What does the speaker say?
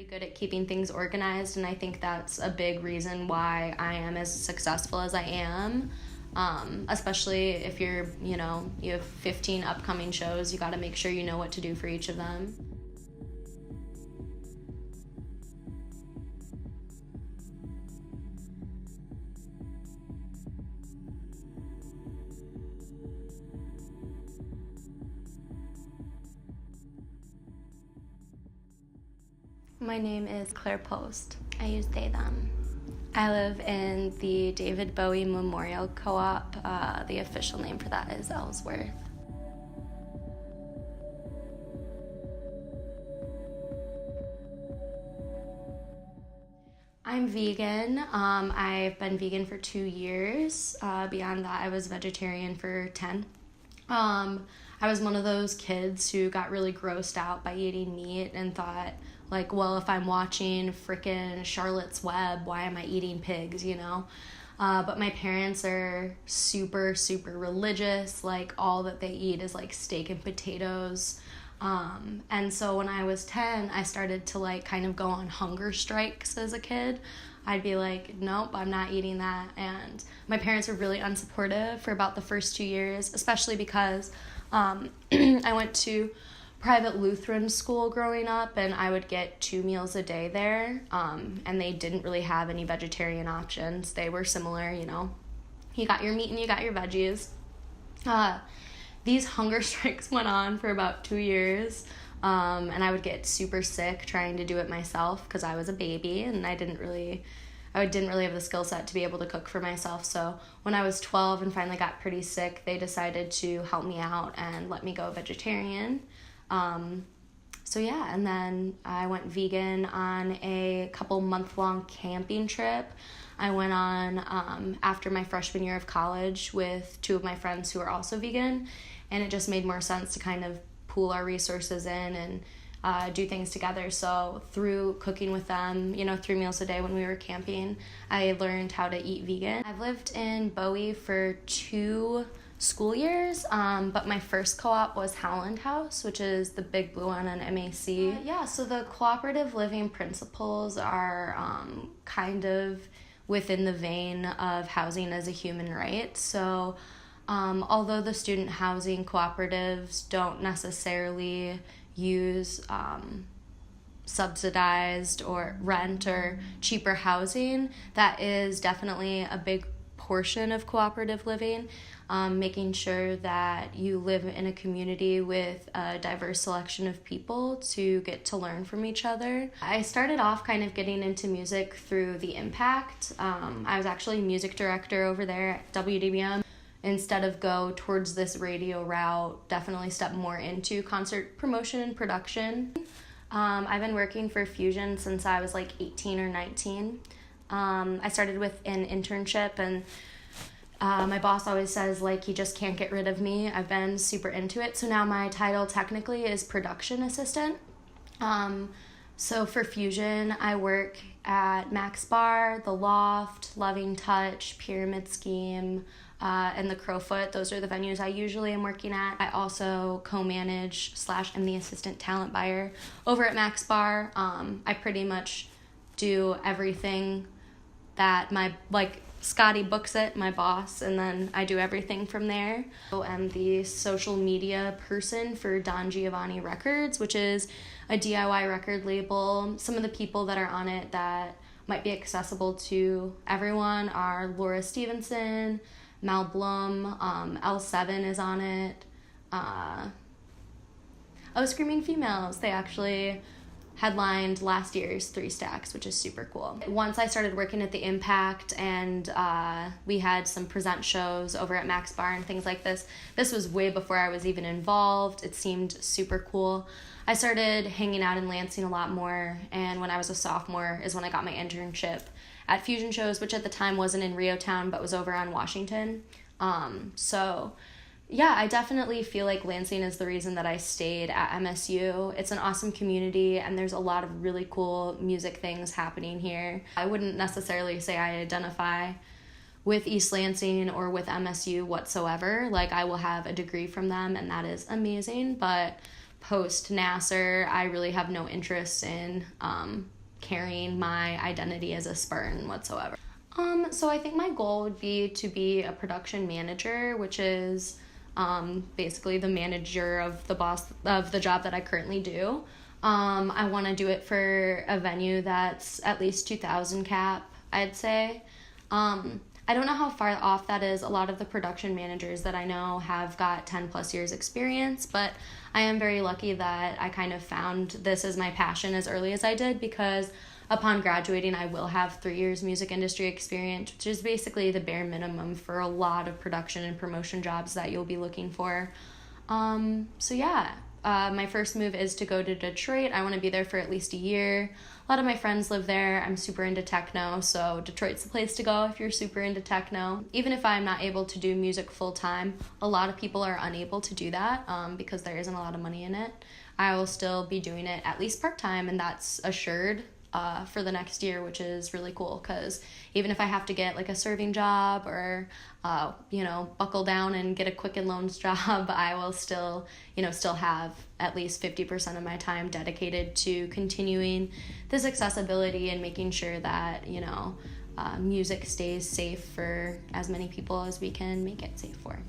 good at keeping things organized, and I think that's a big reason why I am as successful as I am. Especially if you have 15 upcoming shows, you got to make sure you know what to do for each of them. My name is Claire Post. I use they, them. I live in the David Bowie Memorial Co-op. The official name for that is Ellsworth. I'm vegan. I've been vegan for 2 years. Beyond that, I was vegetarian for 10. I was one of those kids who got really grossed out by eating meat and thought, like, well, if I'm watching frickin' Charlotte's Web, why am I eating pigs, But my parents are super, super religious. Like, all that they eat is, like, steak and potatoes. And so when I was 10, I started to, like, kind of go on hunger strikes as a kid. I'd be like, nope, I'm not eating that. And my parents were really unsupportive for about the first 2 years, especially because I went to private Lutheran school growing up, and I would get 2 meals a day there, and they didn't really have any vegetarian options. They were similar, you got your meat and you got your veggies. These hunger strikes went on for about 2 years, and I would get super sick trying to do it myself because I was a baby and I didn't really have the skill set to be able to cook for myself. So when I was 12 and finally got pretty sick, they decided to help me out and let me go vegetarian. And then I went vegan on a couple month-long camping trip. I went on after my freshman year of college with 2 of my friends who are also vegan, and it just made more sense to kind of pool our resources in and do things together. So through cooking with them, 3 meals a day when we were camping, I learned how to eat vegan. I've lived in Bowie for 2 school years, but my first co-op was Howland House, which is the big blue one on MAC. So the cooperative living principles are kind of within the vein of housing as a human right. So although the student housing cooperatives don't necessarily use subsidized or rent or cheaper housing, that is definitely a big portion of cooperative living. Making sure that you live in a community with a diverse selection of people to get to learn from each other. I started off kind of getting into music through The Impact. I was actually music director over there at WDBM. Instead of go towards this radio route, definitely step more into concert promotion and production. I've been working for Fusion since I was like 18 or 19. I started with an internship, and my boss always says, like, he just can't get rid of me. I've been super into it. So now my title technically is production assistant. So for Fusion, I work at Max Bar, The Loft, Loving Touch, Pyramid Scheme, and the Crowfoot. Those are the venues I usually am working at. I also co-manage / am the assistant talent buyer over at Max Bar. I pretty much do everything that Scotty books it, my boss, and then I do everything from there. I'm the social media person for Don Giovanni Records, which is a DIY record label. Some of the people that are on it that might be accessible to everyone are Laura Stevenson, Mal Blum, L7 is on it. Screaming Females, they actually headlined last year's 3 Stacks, which is super cool. Once I started working at The Impact and we had some present shows over at Max Bar and things like this. This was way before I was even involved. It seemed super cool. I started hanging out in Lansing a lot more, and when I was a sophomore is when I got my internship at Fusion Shows, which at the time wasn't in Reotown but was over on Washington. I definitely feel like Lansing is the reason that I stayed at MSU. It's an awesome community, and there's a lot of really cool music things happening here. I wouldn't necessarily say I identify with East Lansing or with MSU whatsoever. Like, I will have a degree from them, and that is amazing, but post Nassar, I really have no interest in carrying my identity as a Spartan whatsoever. So I think my goal would be to be a production manager, which is basically the manager of the boss of the job that I currently do. I want to do it for a venue that's at least 2,000 cap, I'd say. I don't know how far off that is. A lot of the production managers that I know have got 10 plus years experience, but I am very lucky that I kind of found this as my passion as early as I did, because upon graduating, I will have 3 years music industry experience, which is basically the bare minimum for a lot of production and promotion jobs that you'll be looking for. My first move is to go to Detroit. I want to be there for at least a year. A lot of my friends live there. I'm super into techno, so Detroit's the place to go if you're super into techno. Even if I'm not able to do music full time, a lot of people are unable to do that because there isn't a lot of money in it. I will still be doing it at least part-time, and that's assured for the next year, which is really cool, because even if I have to get like a serving job or buckle down and get a Quicken Loans job, I will still have at least 50% of my time dedicated to continuing this accessibility and making sure that music stays safe for as many people as we can make it safe for.